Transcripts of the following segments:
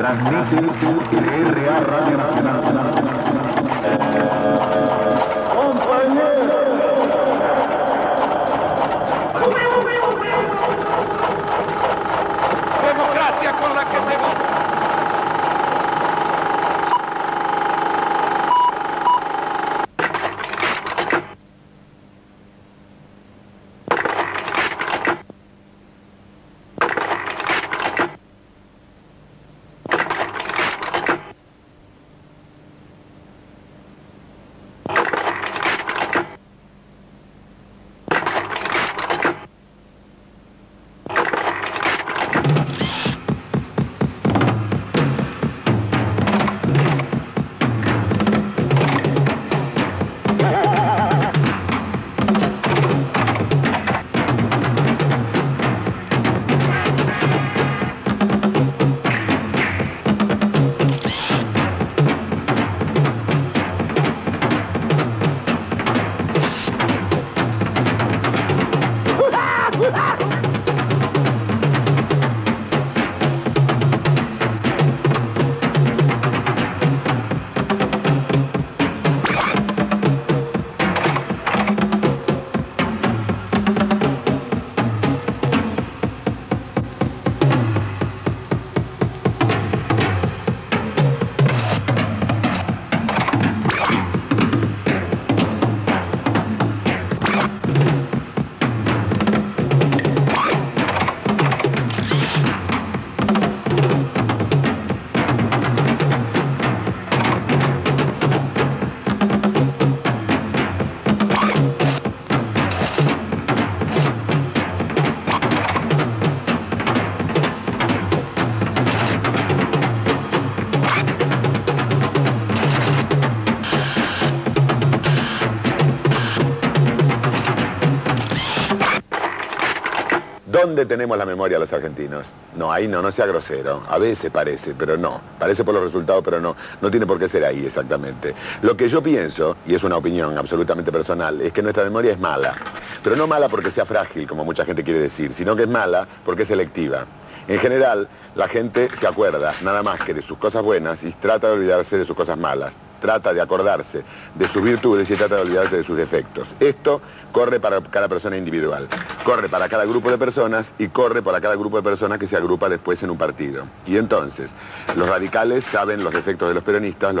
Transmite LRA Radio Nacional. Democracia con la que se vota. ¿Dónde tenemos la memoria los argentinos? No, ahí no sea grosero. A veces parece, pero no. Parece por los resultados, pero no tiene por qué ser ahí exactamente. Lo que yo pienso, y es una opinión absolutamente personal, es que nuestra memoria es mala. Pero no mala porque sea frágil, como mucha gente quiere decir, sino que es mala porque es selectiva. En general, la gente se acuerda nada más que de sus cosas buenas y trata de olvidarse de sus cosas malas. Trata de acordarse de sus virtudes y trata de olvidarse de sus defectos. Esto corre para cada persona individual, corre para cada grupo de personas y corre para cada grupo de personas que se agrupa después en un partido. Y entonces, los radicales saben los defectos de los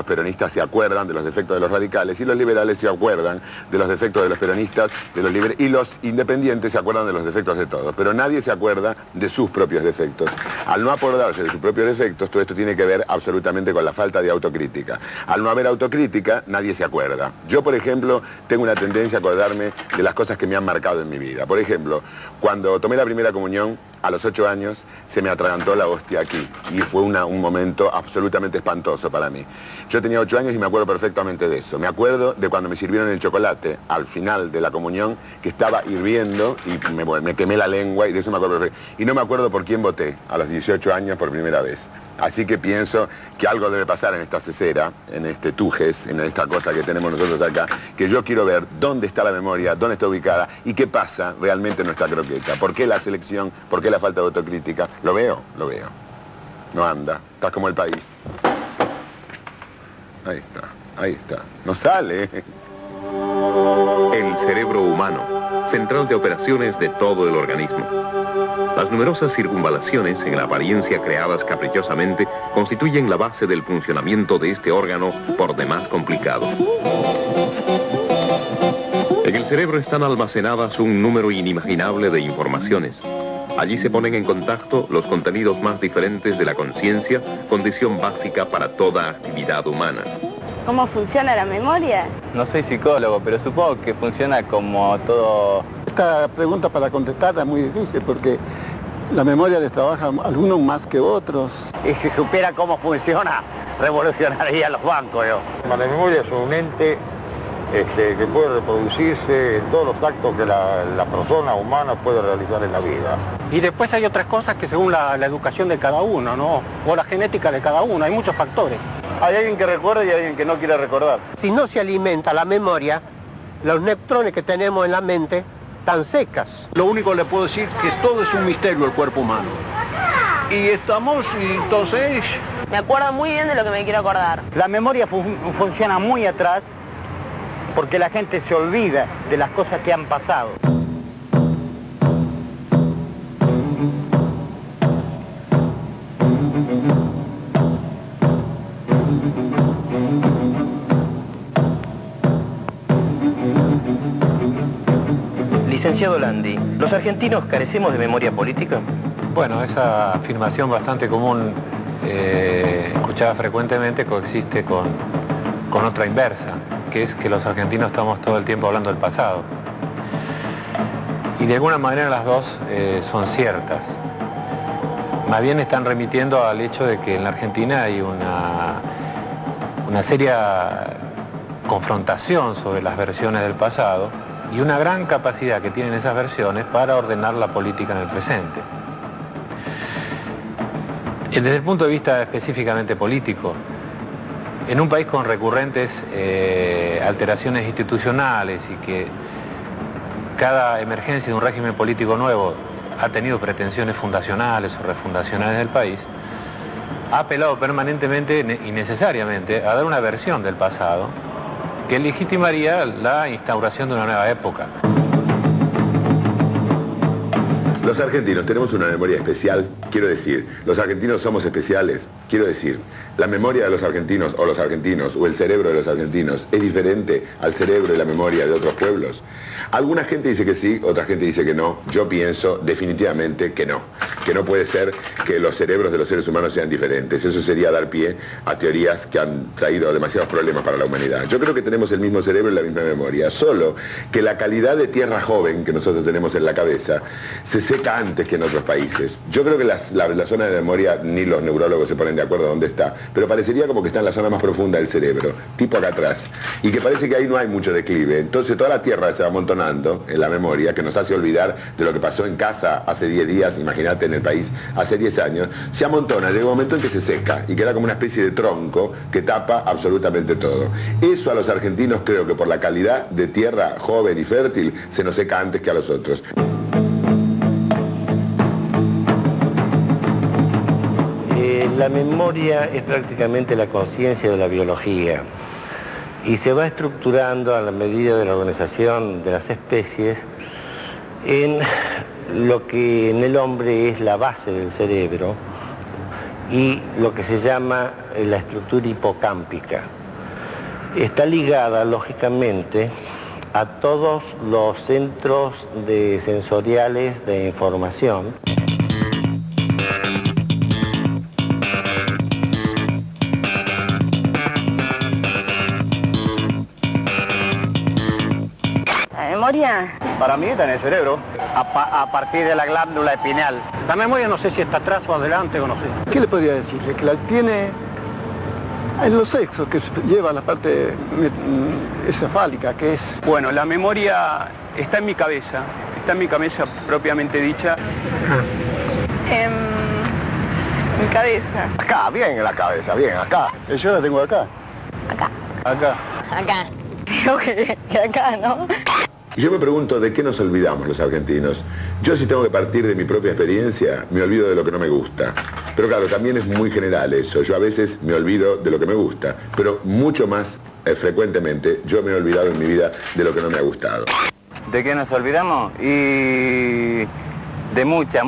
peronistas se acuerdan de los defectos de los radicales y los liberales se acuerdan de los defectos de los peronistas, de los liberales, y los independientes se acuerdan de los defectos de todos. Pero nadie se acuerda de sus propios defectos. Al no acordarse de sus propios defectos, todo esto tiene que ver absolutamente con la falta de autocrítica. Al no haber autocrítica, nadie se acuerda. Yo, por ejemplo, tengo una tendencia a acordarme de las cosas que me han marcado en mi vida. Por ejemplo, cuando tomé la primera comunión, a los 8 años, se me atragantó la hostia aquí. Y fue un momento absolutamente espantoso para mí. Yo tenía 8 años y me acuerdo perfectamente de eso. Me acuerdo de cuando me sirvieron el chocolate al final de la comunión, que estaba hirviendo y me quemé la lengua, y de eso me acuerdo perfecto. Y no me acuerdo por quién voté a los 18 años por primera vez. Así que pienso que algo debe pasar en esta cesera, en este Tujes, en esta cosa que tenemos nosotros acá, que yo quiero ver dónde está la memoria, dónde está ubicada y qué pasa realmente en nuestra croqueta. ¿Por qué la selección? ¿Por qué la falta de autocrítica? Lo veo. No anda, está como el país. Ahí está. No sale. El cerebro humano, central de operaciones de todo el organismo. Las numerosas circunvalaciones, en la apariencia creadas caprichosamente, constituyen la base del funcionamiento de este órgano por demás complicado. En el cerebro están almacenadas un número inimaginable de informaciones. Allí se ponen en contacto los contenidos más diferentes de la conciencia, condición básica para toda actividad humana. ¿Cómo funciona la memoria? No soy psicólogo, pero supongo que funciona como todo. Esta pregunta para contestarla es muy difícil porque la memoria les trabaja a algunos más que otros. Y si supiera cómo funciona, revolucionaría los bancos, yo. La memoria es un ente que puede reproducirse en todos los actos que la persona humana puede realizar en la vida. Y después hay otras cosas que según la educación de cada uno, ¿no? O la genética de cada uno, hay muchos factores. Hay alguien que recuerda y hay alguien que no quiere recordar. Si no se alimenta la memoria, los neutrones que tenemos en la mente están secas. Lo único que le puedo decir es que todo es un misterio el cuerpo humano. Y entonces Me acuerdo muy bien de lo que me quiero acordar. La memoria funciona muy atrás porque la gente se olvida de las cosas que han pasado. Licenciado Landi, ¿los argentinos carecemos de memoria política? Bueno, esa afirmación bastante común, escuchada frecuentemente, coexiste con otra inversa, que es que los argentinos estamos todo el tiempo hablando del pasado. Y de alguna manera las dos son ciertas. Más bien están remitiendo al hecho de que en la Argentina hay una seria confrontación sobre las versiones del pasado y una gran capacidad que tienen esas versiones para ordenar la política en el presente. Desde el punto de vista específicamente político, en un país con recurrentes alteraciones institucionales y que cada emergencia de un régimen político nuevo ha tenido pretensiones fundacionales o refundacionales del país, ha apelado permanentemente y necesariamente a dar una versión del pasado que legitimaría la instauración de una nueva época. Los argentinos tenemos una memoria especial, quiero decir, los argentinos somos especiales, quiero decir, la memoria de los argentinos o el cerebro de los argentinos es diferente al cerebro y la memoria de otros pueblos. Alguna gente dice que sí, otra gente dice que no. Yo pienso definitivamente que no puede ser que los cerebros de los seres humanos sean diferentes. Eso sería dar pie a teorías que han traído demasiados problemas para la humanidad. Yo creo que tenemos el mismo cerebro y la misma memoria, solo que la calidad de tierra joven que nosotros tenemos en la cabeza se seca antes que en otros países. Yo creo que la zona de memoria ni los neurólogos se ponen de acuerdo dónde está, pero parecería como que está en la zona más profunda del cerebro, tipo acá atrás, y que parece que ahí no hay mucho declive. Entonces toda la tierra se va amontonando en la memoria, que nos hace olvidar de lo que pasó en casa hace 10 días, imagínate en el país hace 10 años, se amontona, llega un momento en que se seca y queda como una especie de tronco que tapa absolutamente todo. Eso a los argentinos creo que por la calidad de tierra joven y fértil se nos seca antes que a los otros. La memoria es prácticamente la conciencia de la biología y se va estructurando a la medida de la organización de las especies en lo que en el hombre es la base del cerebro y lo que se llama la estructura hipocámpica. Está ligada, lógicamente, a todos los centros sensoriales de información. Para mí está en el cerebro, a partir de la glándula espinal. La memoria no sé si está atrás o adelante o no sé. ¿Qué le podría decir? Que la tiene en los sexos, que lleva la parte encefálica, que es... Bueno, la memoria está en mi cabeza propiamente dicha. En mi cabeza. Acá, bien en la cabeza, bien, acá. Yo la tengo acá. Acá. Acá. Creo que acá, ¿no? Yo me pregunto de qué nos olvidamos los argentinos. Yo si tengo que partir de mi propia experiencia, me olvido de lo que no me gusta. Pero claro, también es muy general eso. Yo a veces me olvido de lo que me gusta, pero mucho más frecuentemente yo me he olvidado en mi vida de lo que no me ha gustado. ¿De qué nos olvidamos? Y de muchas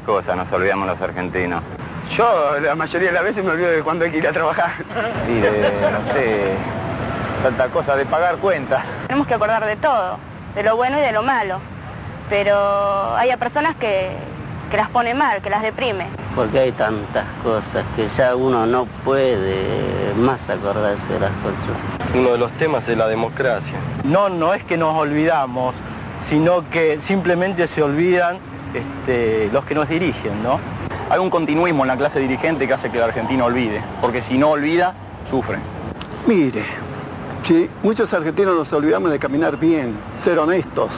cosas nos olvidamos los argentinos. Yo la mayoría de las veces me olvido de cuándo hay que ir a trabajar. Y de, no sé, tanta cosa de pagar cuentas. Tenemos que acordar de todo, de lo bueno y de lo malo. Pero hay a personas que las pone mal, que las deprime. Porque hay tantas cosas que ya uno no puede más acordarse de las cosas. Uno de los temas es la democracia. No es que nos olvidamos, sino que simplemente se olvidan los que nos dirigen, ¿no? Hay un continuismo en la clase dirigente que hace que el argentino olvide, porque si no olvida, sufre. Mire, sí, muchos argentinos nos olvidamos de caminar bien, ser honestos.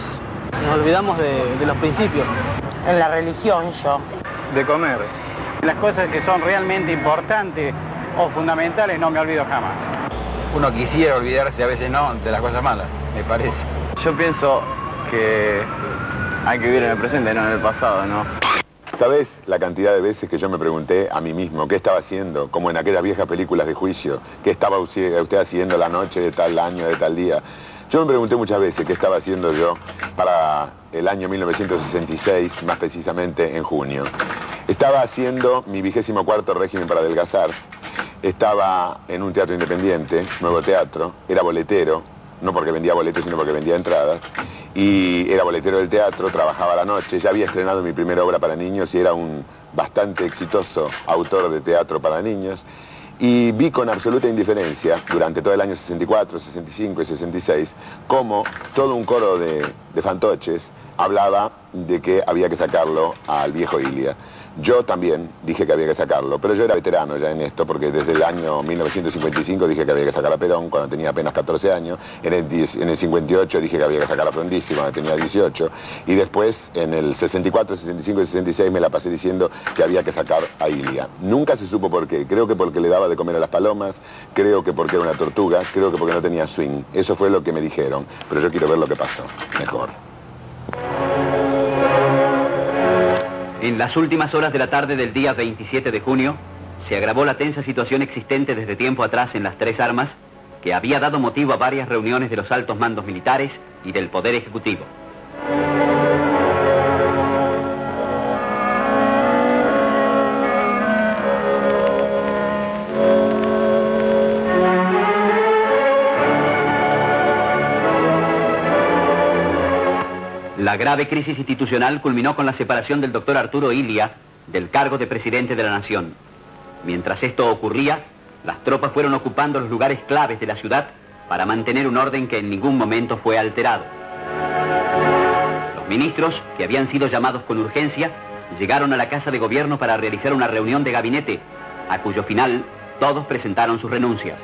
Nos olvidamos de los principios. En la religión, yo. De comer. Las cosas que son realmente importantes o fundamentales no me olvido jamás. Uno quisiera olvidarse, a veces no, de las cosas malas, me parece. Yo pienso que hay que vivir en el presente, no en el pasado, ¿no? ¿Sabés la cantidad de veces que yo me pregunté a mí mismo qué estaba haciendo, como en aquellas viejas películas de juicio, qué estaba usted haciendo la noche de tal año, de tal día? Yo me pregunté muchas veces qué estaba haciendo yo para el año 1966, más precisamente en junio. Estaba haciendo mi 24º régimen para adelgazar, estaba en un teatro independiente, Nuevo Teatro, era boletero, no porque vendía boletos, sino porque vendía entradas, y era boletero del teatro, trabajaba a la noche, ya había estrenado mi primera obra para niños y era un bastante exitoso autor de teatro para niños, y vi con absoluta indiferencia, durante todo el año 64, 65 y 66, cómo todo un coro de fantoches hablaba de que había que sacarlo al viejo Ilia. Yo también dije que había que sacarlo, pero yo era veterano ya en esto, porque desde el año 1955 dije que había que sacar a Perón cuando tenía apenas 14 años, en el 58 dije que había que sacar a Frondizi cuando tenía 18, y después en el 64, 65 y 66 me la pasé diciendo que había que sacar a Ilia. Nunca se supo por qué, creo que porque le daba de comer a las palomas, creo que porque era una tortuga, creo que porque no tenía swing. Eso fue lo que me dijeron, pero yo quiero ver lo que pasó, mejor. En las últimas horas de la tarde del día 27 de junio, se agravó la tensa situación existente desde tiempo atrás en las Tres Armas, que había dado motivo a varias reuniones de los altos mandos militares y del Poder Ejecutivo. La grave crisis institucional culminó con la separación del doctor Arturo Ilia del cargo de presidente de la Nación. Mientras esto ocurría, las tropas fueron ocupando los lugares claves de la ciudad para mantener un orden que en ningún momento fue alterado. Los ministros, que habían sido llamados con urgencia, llegaron a la Casa de Gobierno para realizar una reunión de gabinete, a cuyo final todos presentaron sus renuncias.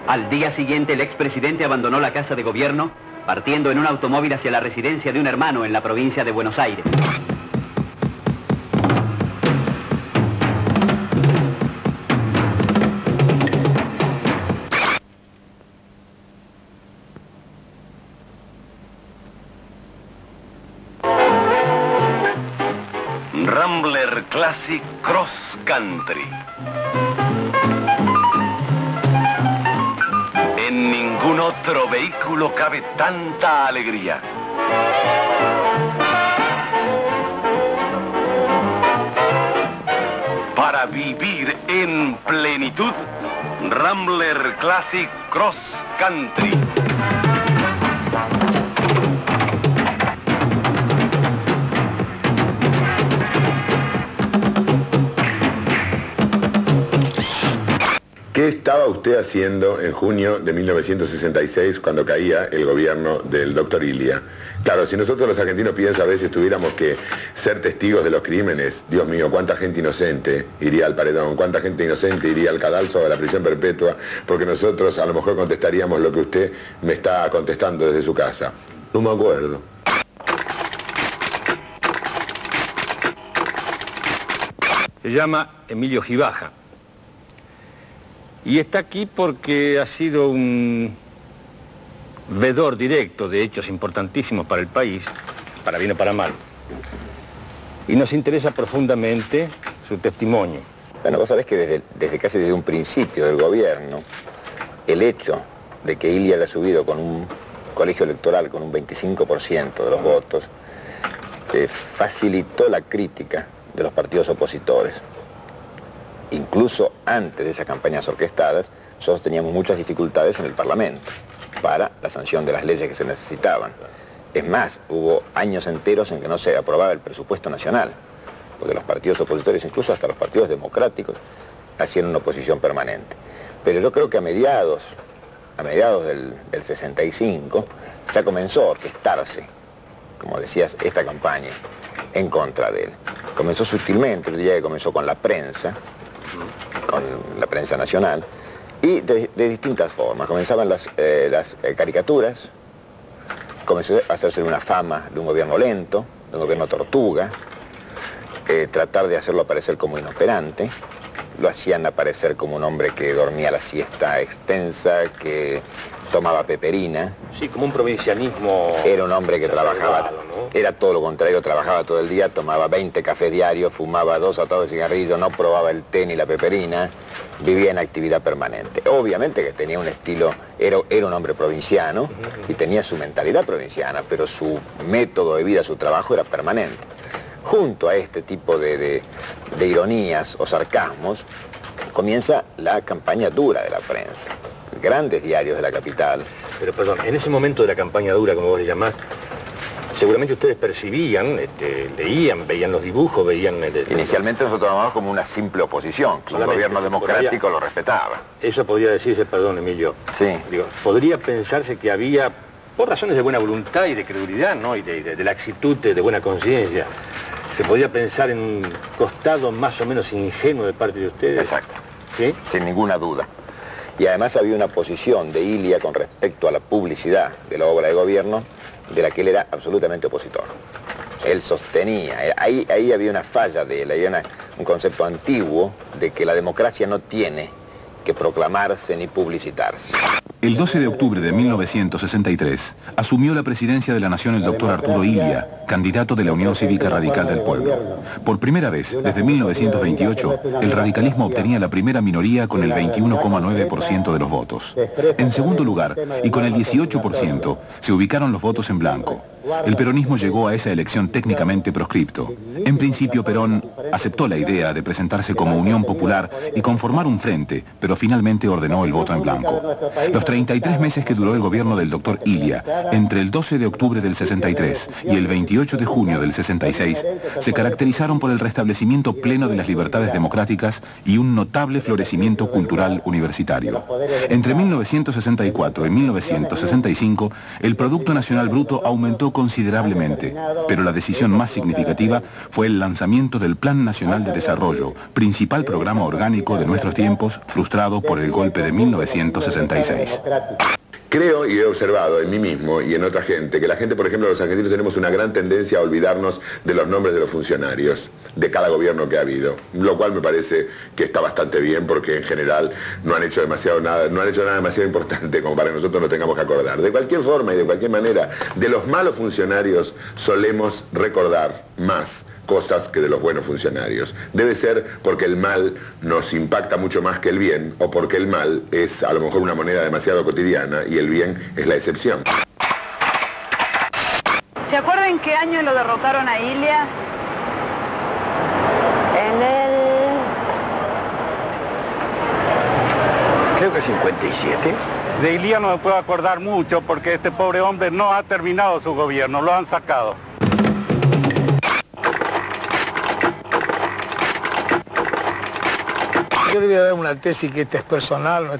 Al día siguiente, el expresidente abandonó la Casa de Gobierno, partiendo en un automóvil hacia la residencia de un hermano en la provincia de Buenos Aires. Rambler Classic Cross Country. En ningún otro vehículo cabe tanta alegría. Para vivir en plenitud, Rambler Classic Cross Country. ¿Qué estaba usted haciendo en junio de 1966 cuando caía el gobierno del doctor Ilia? Claro, si nosotros los argentinos piensan a veces tuviéramos que ser testigos de los crímenes, Dios mío, cuánta gente inocente iría al paredón, cuánta gente inocente iría al cadalso o a la prisión perpetua, porque nosotros a lo mejor contestaríamos lo que usted me está contestando desde su casa. No me acuerdo. Se llama Emilio Gibaja. Y está aquí porque ha sido un vedor directo de hechos importantísimos para el país, para bien o para mal. Y nos interesa profundamente su testimonio. Bueno, vos sabés que desde un principio del gobierno, el hecho de que Ilia haya subido con un colegio electoral con un 25% de los votos, facilitó la crítica de los partidos opositores. Incluso antes de esas campañas orquestadas, nosotros teníamos muchas dificultades en el Parlamento para la sanción de las leyes que se necesitaban. Es más, hubo años enteros en que no se aprobaba el presupuesto nacional, porque los partidos opositores, incluso hasta los partidos democráticos, hacían una oposición permanente. Pero yo creo que a mediados del 65, ya comenzó a orquestarse, como decías, esta campaña. en contra de él. Comenzó sutilmente, yo diría que comenzó con la prensa nacional, y de distintas formas. Comenzaban las caricaturas, comenzó a hacerse una fama de un gobierno lento, de un gobierno tortuga, tratar de hacerlo aparecer como inoperante. Lo hacían aparecer como un hombre que dormía la siesta extensa, que tomaba peperina. Sí, como un provincianismo. Era un hombre que trabajaba, ¿no? Era todo lo contrario, trabajaba todo el día, tomaba 20 cafés diarios, fumaba 2 atados de cigarrillo, no probaba el té ni la peperina, vivía en actividad permanente. Obviamente que tenía un estilo, era un hombre provinciano y tenía su mentalidad provinciana, pero su método de vida, su trabajo era permanente. Junto a este tipo de ironías o sarcasmos, comienza la campaña dura de la prensa. Grandes diarios de la capital. Pero perdón, en ese momento de la campaña dura, como vos le llamás, seguramente ustedes percibían, leían, veían los dibujos, veían... Inicialmente nosotros tomamos como una simple oposición, que un gobierno democrático lo respetaba. Eso podría decirse, perdón Emilio, sí. Digo, podría pensarse que había, por razones de buena voluntad y de credulidad, ¿no? Y de laxitud, de buena conciencia, se podía pensar en un costado más o menos ingenuo de parte de ustedes. Exacto. ¿Sí? Sin ninguna duda. Y además había una posición de Ilia con respecto a la publicidad de la obra de gobierno de la que él era absolutamente opositor. Él sostenía, ahí había una falla de él, había un concepto antiguo de que la democracia no tiene que proclamarse ni publicitarse. El 12 de octubre de 1963 asumió la presidencia de la Nación el doctor Arturo Illia, candidato de la Unión Cívica Radical del Pueblo. Por primera vez, desde 1928, el radicalismo obtenía la primera minoría con el 21,9% de los votos. En segundo lugar, y con el 18%, se ubicaron los votos en blanco. El peronismo llegó a esa elección técnicamente proscripto. En principio, Perón aceptó la idea de presentarse como Unión Popular y conformar un frente, pero finalmente ordenó el voto en blanco. Los 33 meses que duró el gobierno del doctor Illia, entre el 12 de octubre del 63 y el 28 de junio del 66, se caracterizaron por el restablecimiento pleno de las libertades democráticas y un notable florecimiento cultural universitario. Entre 1964 y 1965, el Producto Nacional Bruto aumentó considerablemente, pero la decisión más significativa fue el lanzamiento del Plan Nacional de Desarrollo, principal programa orgánico de nuestros tiempos, frustrado por el golpe de 1966. Creo, y he observado en mí mismo y en otra gente, que la gente, por ejemplo, los argentinos tenemos una gran tendencia a olvidarnos de los nombres de los funcionarios de cada gobierno que ha habido, lo cual me parece que está bastante bien, porque en general no han hecho nada demasiado importante como para que nosotros nos tengamos que acordar. De cualquier forma y de cualquier manera, de los malos funcionarios solemos recordar más cosas que de los buenos funcionarios. Debe ser porque el mal nos impacta mucho más que el bien, o porque el mal es a lo mejor una moneda demasiado cotidiana y el bien es la excepción. ¿Se acuerdan en qué año lo derrotaron a Illia? Creo que 57. De Illia no me puedo acordar mucho porque este pobre hombre no ha terminado su gobierno, lo han sacado. Yo le voy a dar una tesis que esta es personal, no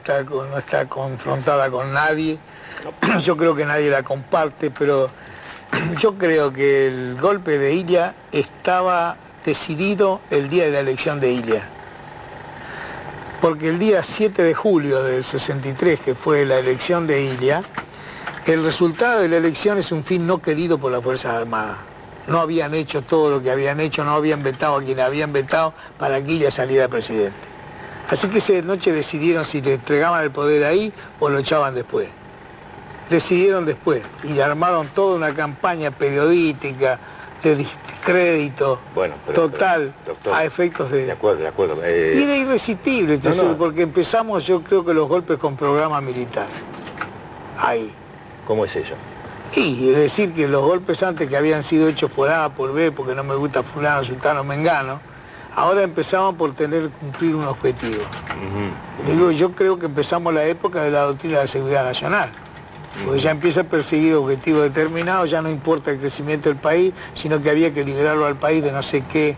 está confrontada con nadie. Yo creo que nadie la comparte, pero yo creo que el golpe de Illia estaba decidido el día de la elección de Illia. Porque el día 7 de julio del 63, que fue la elección de Illia, el resultado de la elección es un fin no querido por las Fuerzas Armadas. No habían hecho todo lo que habían hecho, no habían vetado a quien habían vetado para que Illia saliera presidente. Así que esa noche decidieron si le entregaban el poder ahí o lo echaban después. Decidieron después y armaron toda una campaña periodística de descrédito total, doctor, a efectos de... De acuerdo. Y era irresistible, porque empezamos, yo creo que los golpes con programa militar. Ahí. ¿Cómo es eso? Y es decir que los golpes antes que habían sido hechos por A, por B, porque no me gusta fulano, sultano, mengano, ahora empezamos por cumplir un objetivo. Digo, yo creo que empezamos la época de la doctrina de la seguridad nacional. Porque ya empieza a perseguir objetivos determinados, ya no importa el crecimiento del país, sino que había que liberarlo al país de no sé qué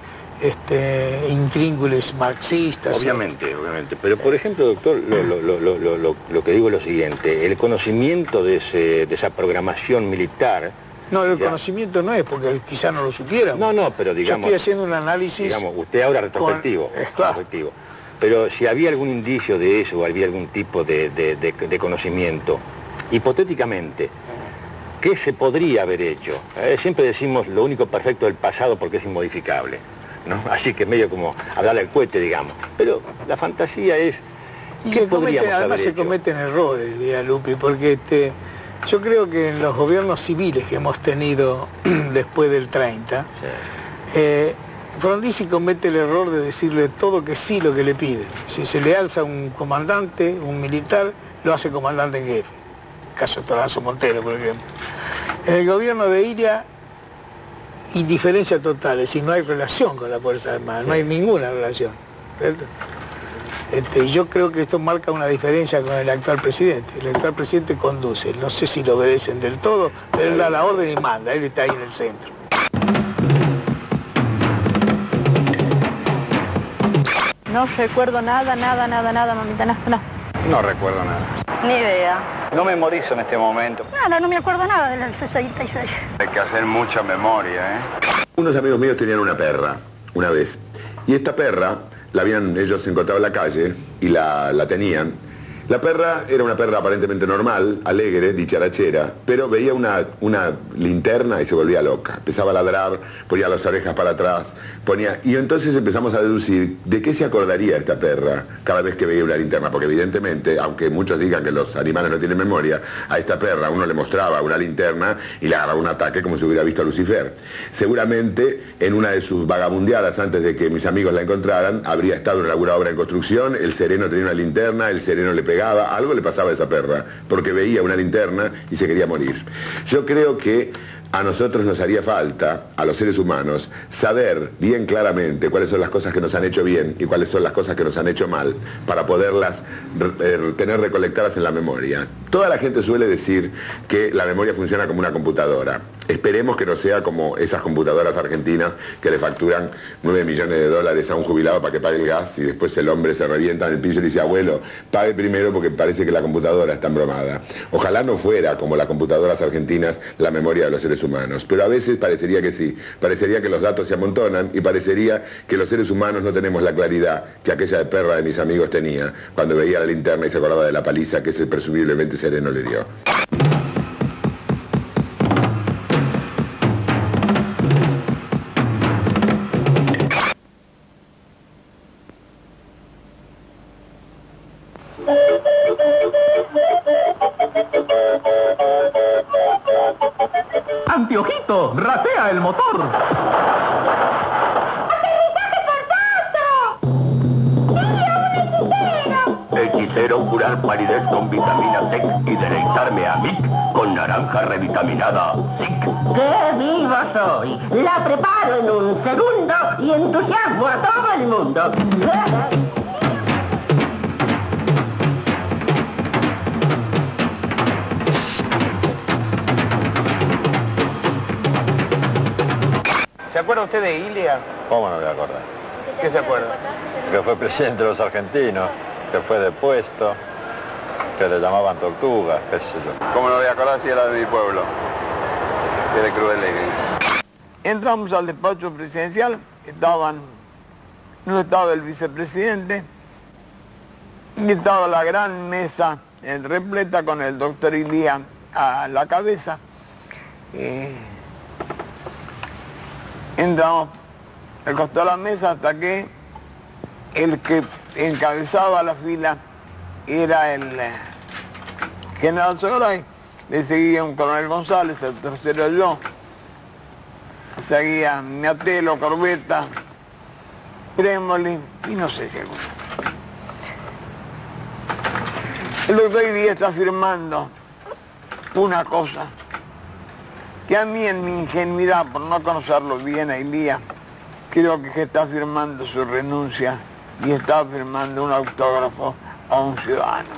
intríngules marxistas. Obviamente. Pero por ejemplo, doctor, lo que digo es lo siguiente, el conocimiento de esa programación militar No, el conocimiento no es, porque quizás no lo supiéramos. No, pero digamos... Yo estoy haciendo un análisis... Digamos, usted ahora retrospectivo. Pero si había algún indicio de eso, o había algún tipo de conocimiento, hipotéticamente, ¿qué se podría haber hecho? Siempre decimos lo único perfecto del pasado porque es inmodificable, ¿no? Así que medio como hablarle al cohete, digamos. Pero la fantasía es... ¿Qué podríamos haber además hecho? se cometen errores, diría Lupi, porque yo creo que en los gobiernos civiles que hemos tenido después del 30, Frondizi comete el error de decirle todo que sí lo que le pide. Si se le alza un comandante, un militar, lo hace comandante en jefe. Caso de Toranzo Montero, por ejemplo. En el gobierno de Ilia, indiferencia total, es decir, no hay relación con la Fuerza Armada, no hay ninguna relación. ¿Cierto? Yo creo que esto marca una diferencia con el actual presidente. El actual presidente conduce, no sé si lo obedecen del todo, pero él da la orden y manda, él está ahí en el centro. No recuerdo nada, mamita, no. No recuerdo nada. Ni idea. No memorizo en este momento. Nada, no me acuerdo nada del 66. Hay que hacer mucha memoria, Unos amigos míos tenían una perra, una vez. Y esta perra, ellos encontraban en la calle y la tenían. La perra era una perra aparentemente normal, alegre, dicharachera, pero veía una linterna y se volvía loca. Empezaba a ladrar, ponía las orejas para atrás, y entonces empezamos a deducir de qué se acordaría esta perra cada vez que veía una linterna, porque evidentemente, aunque muchos digan que los animales no tienen memoria, a esta perra uno le mostraba una linterna y le agarraba un ataque como si hubiera visto a Lucifer. Seguramente en una de sus vagabundeadas antes de que mis amigos la encontraran, habría estado en alguna obra en construcción, el sereno tenía una linterna, el sereno le pegaba, algo le pasaba a esa perra, porque veía una linterna y se quería morir. Yo creo que a nosotros nos haría falta, a los seres humanos, saber bien claramente cuáles son las cosas que nos han hecho bien y cuáles son las cosas que nos han hecho mal, para poderlas tener recolectadas en la memoria. Toda la gente suele decir que la memoria funciona como una computadora. Esperemos que no sea como esas computadoras argentinas que le facturan 9 millones de dólares a un jubilado para que pague el gas y después el hombre se revienta en el piso y le dice, abuelo, pague primero porque parece que la computadora está embromada. Ojalá no fuera como las computadoras argentinas la memoria de los seres humanos, pero a veces parecería que sí, parecería que los datos se amontonan y parecería que los seres humanos no tenemos la claridad que aquella perra de mis amigos tenía cuando veía la linterna y se acordaba de la paliza que ese presumiblemente sereno le dio. ¡Antiojito! ¡Ratea el motor! Hechicero, curar palidez con vitamina C y deleitarme a mí con naranja revitaminada SIC. ¡Qué vivo soy! La preparo en un segundo y entusiasmo a todo el mundo. ¿Se acuerda usted de Ilia? ¿Cómo no me voy a acordar? ¿Qué se acuerda? Que fue presidente de los argentinos, que fue depuesto, que le llamaban tortuga, qué sé yo. ¿Cómo no voy a acordar si era de mi pueblo? Que de Cruz Entramos al despacho presidencial, no estaba el vicepresidente, y estaba la gran mesa repleta con el doctor Ilia a la cabeza. Entramos al costado de la mesa hasta que el que encabezaba la fila era el general Soray, le seguía un coronel González, el tercero yo, seguía Miatelo, Corbetta, Tremoli y no sé si alguno. El doctor Ilia está firmando una cosa que a mí en mi ingenuidad, por no conocerlo bien a Ilia, creo que está firmando su renuncia y está firmando un autógrafo a un ciudadano.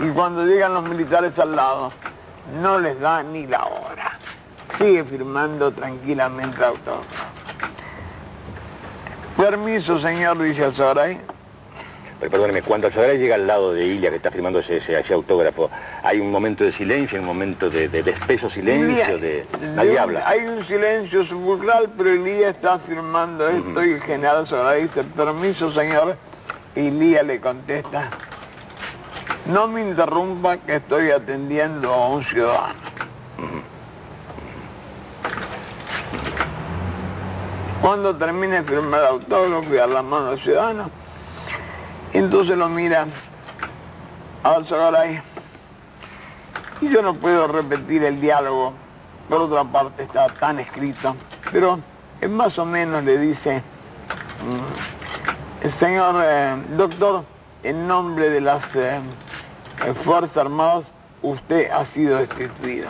Y cuando llegan los militares al lado, no les da ni la hora. Sigue firmando tranquilamente el autógrafo. Permiso, señor, dice Soray. Pero perdóneme, cuando Alzogaray llega al lado de Ilia, que está firmando ese autógrafo, ¿hay un momento de silencio, un momento de espeso silencio? Nadie habla. Hay un silencio sepulcral, pero Ilia está firmando esto y el general Alzogaray dice, permiso señor, y Ilia le contesta, no me interrumpa que estoy atendiendo a un ciudadano. Cuando termine de firmar el autógrafo y a la mano del ciudadano, entonces lo mira a Alzogaray. Y yo no puedo repetir el diálogo, por otra parte está tan escrito, pero más o menos le dice, señor doctor, en nombre de las Fuerzas Armadas, usted ha sido destituido.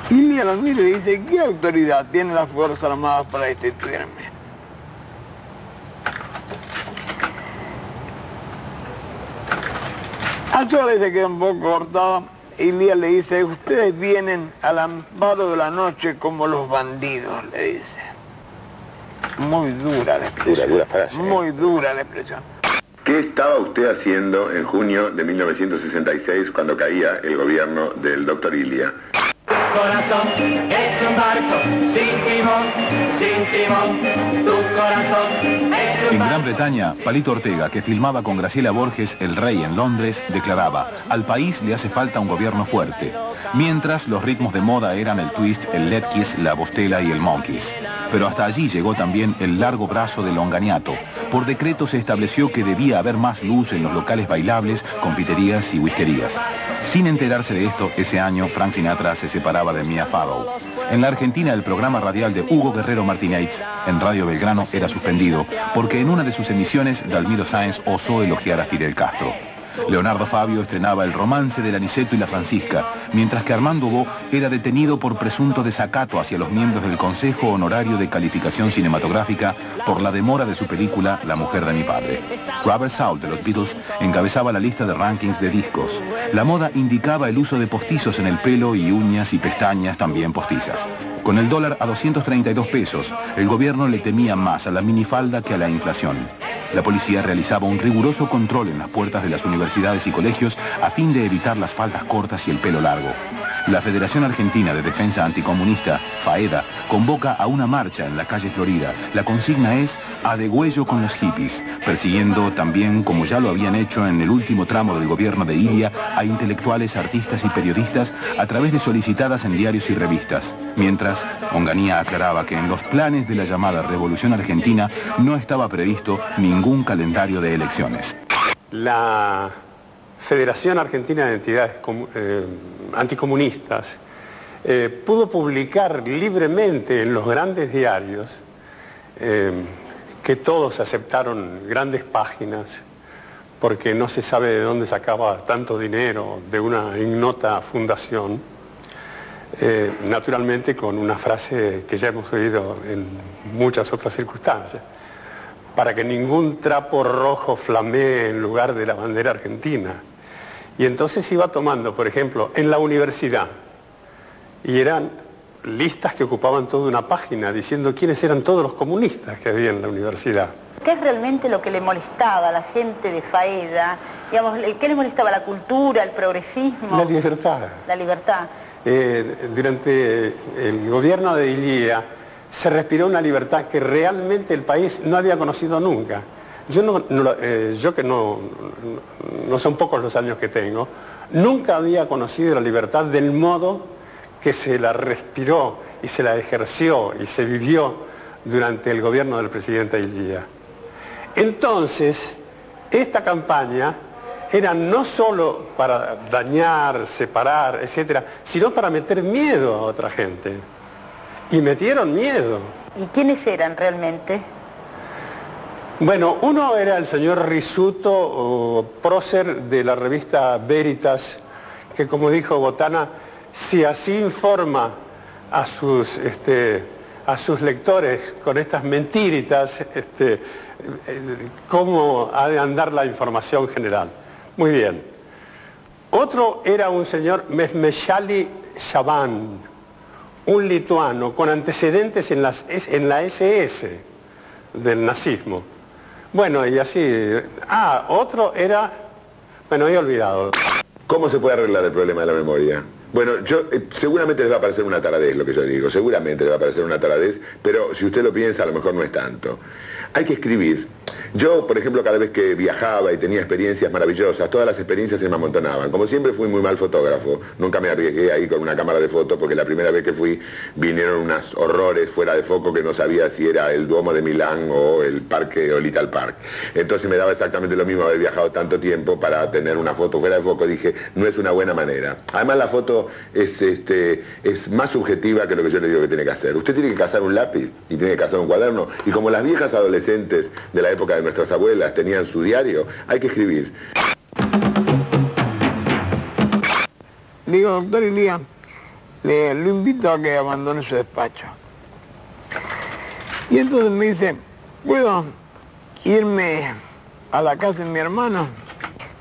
Y Ilia lo mira y dice, ¿qué autoridad tienen las Fuerzas Armadas para destituirme? Alzogaray se queda un poco cortado. Ilia le dice, ustedes vienen al amparo de la noche como los bandidos, le dice. Muy dura la expresión. Dura frase. Muy dura la expresión. ¿Qué estaba usted haciendo en junio de 1966 cuando caía el gobierno del doctor Ilia? Corazón es un barco sin timón, tu corazón es un barco. En Gran Bretaña, Palito Ortega, que filmaba con Graciela Borges El Rey en Londres, declaraba, al país le hace falta un gobierno fuerte. Mientras, los ritmos de moda eran el twist, el lead kiss, la bostela y el monkeys. Pero hasta allí llegó también el largo brazo del longaniato. Por decreto se estableció que debía haber más luz en los locales bailables, confiterías y whiskerías. Sin enterarse de esto, ese año Frank Sinatra se separaba de Mia Farrow. En la Argentina, el programa radial de Hugo Guerrero Martínez en Radio Belgrano era suspendido porque en una de sus emisiones Dalmiro Sáenz osó elogiar a Fidel Castro. Leonardo Fabio estrenaba El romance del Aniceto y la Francisca, mientras que Armando Bo era detenido por presunto desacato hacia los miembros del Consejo Honorario de Calificación Cinematográfica por la demora de su película La mujer de mi padre. Robert Soule de los Beatles encabezaba la lista de rankings de discos. La moda indicaba el uso de postizos en el pelo y uñas y pestañas también postizas. Con el dólar a 232 pesos, el gobierno le temía más a la minifalda que a la inflación. La policía realizaba un riguroso control en las puertas de las universidades y colegios a fin de evitar las faldas cortas y el pelo largo. La Federación Argentina de Defensa Anticomunista, FAEDA, convoca a una marcha en la calle Florida. La consigna es a degüello con los hippies, persiguiendo también, como ya lo habían hecho en el último tramo del gobierno de Ilia, a intelectuales, artistas y periodistas a través de solicitadas en diarios y revistas. Mientras, Onganía aclaraba que en los planes de la llamada Revolución Argentina no estaba previsto ningún calendario de elecciones. La Federación Argentina de Entidades Anticomunistas pudo publicar libremente en los grandes diarios que todos aceptaron grandes páginas porque no se sabe de dónde sacaba tanto dinero de una ignota fundación, naturalmente con una frase que ya hemos oído en muchas otras circunstancias, para que ningún trapo rojo flamee en lugar de la bandera argentina. Y entonces iba tomando, por ejemplo, en la universidad, y eran listas que ocupaban toda una página diciendo quiénes eran todos los comunistas que había en la universidad. ¿Qué es realmente lo que le molestaba a la gente de FAEDA? Digamos, ¿qué le molestaba? ¿La cultura, el progresismo? La libertad. La libertad. Durante el gobierno de Ilia se respiró una libertad que realmente el país no había conocido nunca. Yo que no son pocos los años que tengo, nunca había conocido la libertad del modo que se la respiró y se la ejerció y se vivió durante el gobierno del presidente Ilia. Entonces, esta campaña era no solo para dañar, separar, etcétera, sino para meter miedo a otra gente. Y metieron miedo. ¿Y quiénes eran realmente? Bueno, uno era el señor Risuto, prócer de la revista Veritas, que como dijo Botana, si así informa a sus lectores con estas mentiritas, cómo ha de andar la información general. Muy bien. Otro era un señor Meshali Shaban, un lituano con antecedentes en la SS, del nazismo. Bueno, y así... otro era... Bueno, he olvidado. ¿Cómo se puede arreglar el problema de la memoria? Bueno, seguramente les va a parecer una taradez lo que yo digo, seguramente les va a parecer una taradez, pero si usted lo piensa a lo mejor no es tanto. Hay que escribir. Yo, por ejemplo, cada vez que viajaba y tenía experiencias maravillosas, todas las experiencias se me amontonaban. Como siempre fui muy mal fotógrafo, nunca me arriesgué ahí con una cámara de fotos porque la primera vez que fui vinieron unos horrores fuera de foco que no sabía si era el Duomo de Milán o el parque o Little Park. Entonces me daba exactamente lo mismo haber viajado tanto tiempo para tener una foto fuera de foco. Dije, no es una buena manera. Además la foto es más subjetiva que lo que yo le digo que tiene que hacer. Usted tiene que cazar un lápiz y tiene que cazar un cuaderno y como las viejas adolescentes de la época de nuestras abuelas tenían su diario, hay que escribir. Digo, doctor Ilía, lo invito a que abandone su despacho. Y entonces me dice, ¿puedo irme a la casa de mi hermano?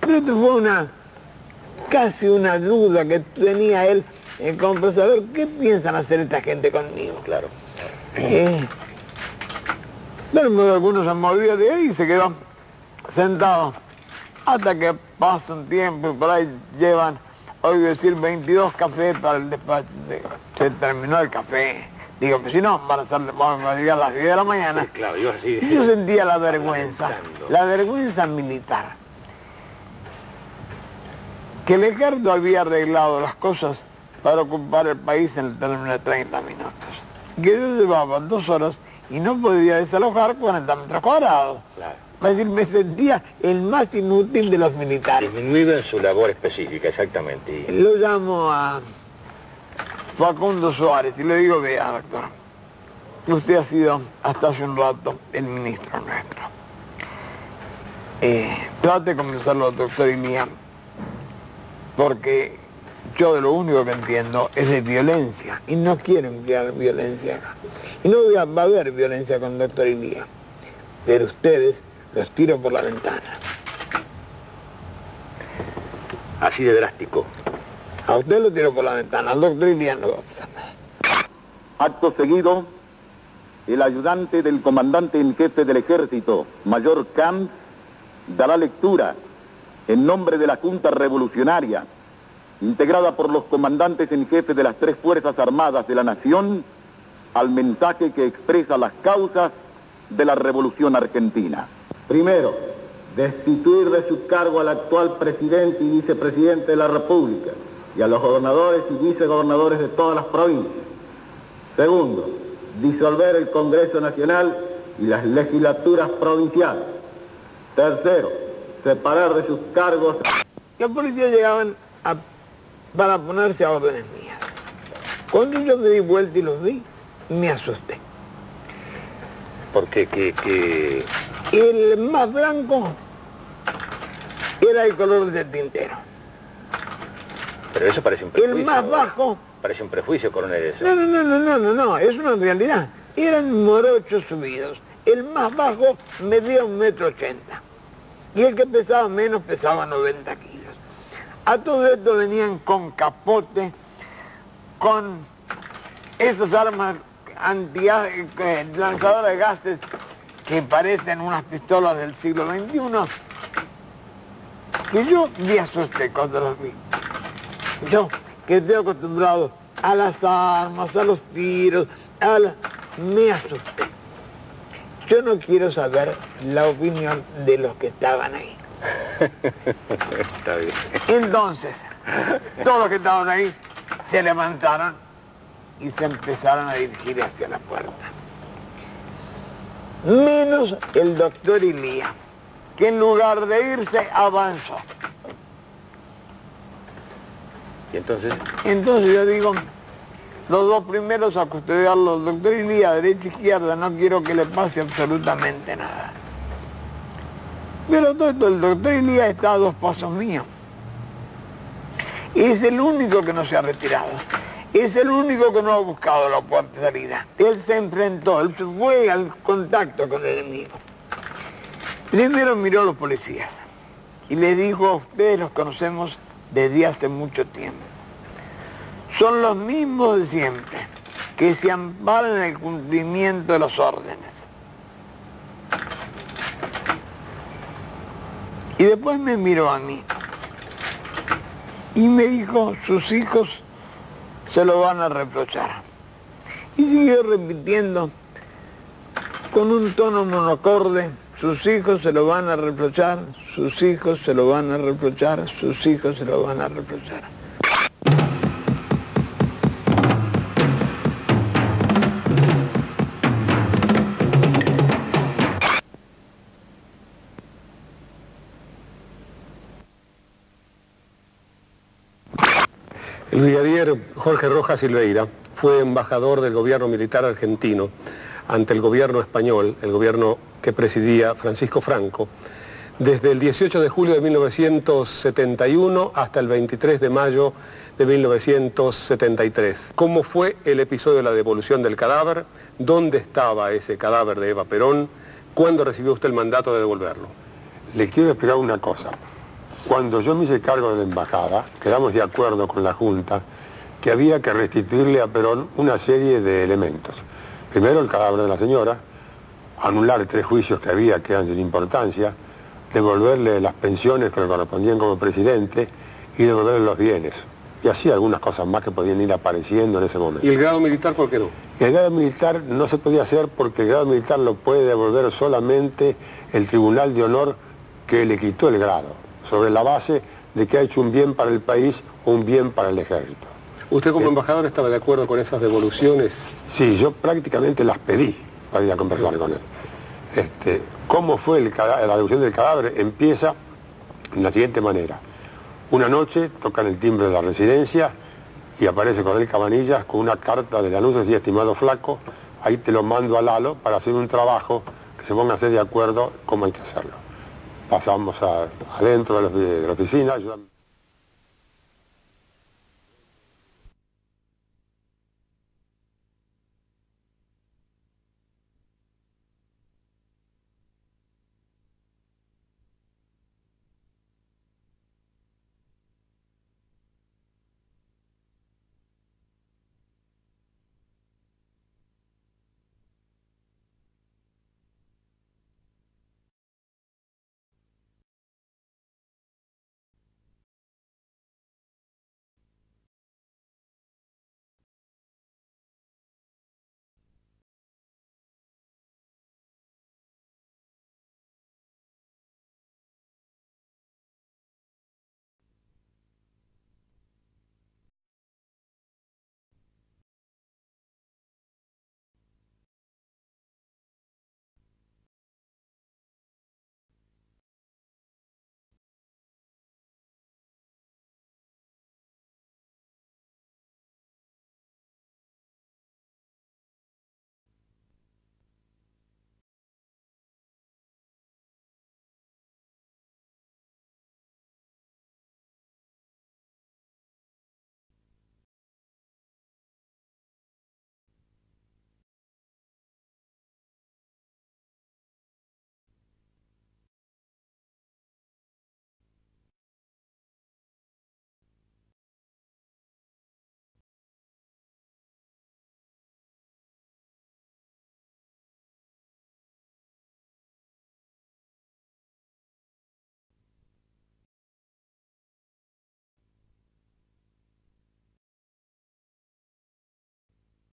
Pero esto fue casi una duda que tenía él, como para saber qué piensan hacer esta gente conmigo. Claro. Pero algunos se movió de ahí y se quedó sentado hasta que pasa un tiempo y por ahí llevan, hoy decir, 22 cafés para el despacho. Se terminó el café. Digo, pues si no, vamos a llegar a las 10 de la mañana. Sí, claro, yo sentía la vergüenza militar. Que Lecardo había arreglado las cosas para ocupar el país en el término de 30 minutos. Que yo llevaba 2 horas y no podía desalojar 40 metros cuadrados. Claro. Es decir, me sentía el más inútil de los militares. Disminuido en su labor específica, exactamente. Lo llamo a Facundo Suárez y le digo, vea, doctor, usted ha sido hasta hace un rato el ministro nuestro. Trate de convencerlo al doctor Ilía, porque yo de lo único que entiendo es de violencia y no quiero emplear violencia acá. Y no va a haber violencia con el doctor Ilía, pero ustedes los tiro por la ventana. Así de drástico. A usted lo tiro por la ventana, al doctor Ilía no va a pasar nada. Acto seguido, el ayudante del comandante en jefe del ejército, Mayor Camp, dará lectura en nombre de la Junta Revolucionaria, integrada por los comandantes en jefe de las 3 Fuerzas Armadas de la Nación, al mensaje que expresa las causas de la Revolución Argentina. Primero, destituir de su cargo al actual presidente y vicepresidente de la República y a los gobernadores y vicegobernadores de todas las provincias. Segundo, disolver el Congreso Nacional y las legislaturas provinciales. Tercero, separar de sus cargos... Los policías llegaban para ponerse a órdenes mías. Cuando yo me di vuelta y los vi, me asusté. ¿Por qué? El más blanco era el color del tintero. Pero eso parece un prejuicio. El más bajo... Parece un prejuicio, coronel, eso. No, es una realidad. Eran morochos subidos. El más bajo medía 1,80 metros. Y el que pesaba menos pesaba 90 kilos. A todo esto venían con capote, con esas armas lanzadoras de gases que parecen unas pistolas del siglo XXI, que yo me asusté cuando los vi. Yo, que estoy acostumbrado a las armas, a los tiros, me asusté. Yo no quiero saber la opinión de los que estaban ahí. Está bien. Entonces, todos los que estaban ahí se levantaron y se empezaron a dirigir hacia la puerta. Menos el doctor Ilía, que en lugar de irse avanzó. ¿Y entonces? Entonces yo digo, los 2 primeros a custodiarlos, doctor Ilía, derecha e izquierda, no quiero que le pase absolutamente nada. Pero todo esto, el doctor Ilía está a 2 pasos míos. Es el único que no se ha retirado. Es el único que no ha buscado la puerta de salida. Él se enfrentó, él fue al contacto con el enemigo. Primero miró a los policías y les dijo, ustedes los conocemos desde hace mucho tiempo. Son los mismos de siempre, que se amparan en el cumplimiento de las órdenes. Y después me miró a mí y me dijo, sus hijos se lo van a reprochar. Y siguió repitiendo con un tono monocorde, sus hijos se lo van a reprochar, sus hijos se lo van a reprochar, sus hijos se lo van a reprochar. El brigadier Jorge Rojas Silveira fue embajador del gobierno militar argentino ante el gobierno español, el gobierno que presidía Francisco Franco, desde el 18 de julio de 1971 hasta el 23 de mayo de 1973. ¿Cómo fue el episodio de la devolución del cadáver? ¿Dónde estaba ese cadáver de Eva Perón? ¿Cuándo recibió usted el mandato de devolverlo? Le quiero explicar una cosa. Cuando yo me hice cargo de la embajada, quedamos de acuerdo con la Junta que había que restituirle a Perón una serie de elementos. Primero, el cadáver de la señora, anular 3 juicios que había que eran sin importancia, devolverle las pensiones que le correspondían como presidente y devolverle los bienes. Y así algunas cosas más que podían ir apareciendo en ese momento. ¿Y el grado militar por qué no? El grado militar no se podía hacer porque el grado militar lo puede devolver solamente el Tribunal de Honor que le quitó el grado, sobre la base de que ha hecho un bien para el país o un bien para el ejército. ¿Usted como embajador estaba de acuerdo con esas devoluciones? Sí, yo prácticamente las pedí para ir a conversar con él. ¿Cómo fue la devolución del cadáver? Empieza de la siguiente manera. Una noche tocan el timbre de la residencia y aparece Coronel Cabanillas con una carta del anuncio, decía, estimado flaco, ahí te lo mando a Lalo para hacer un trabajo que se ponga a hacer de acuerdo cómo hay que hacerlo. Pasamos adentro de la oficina.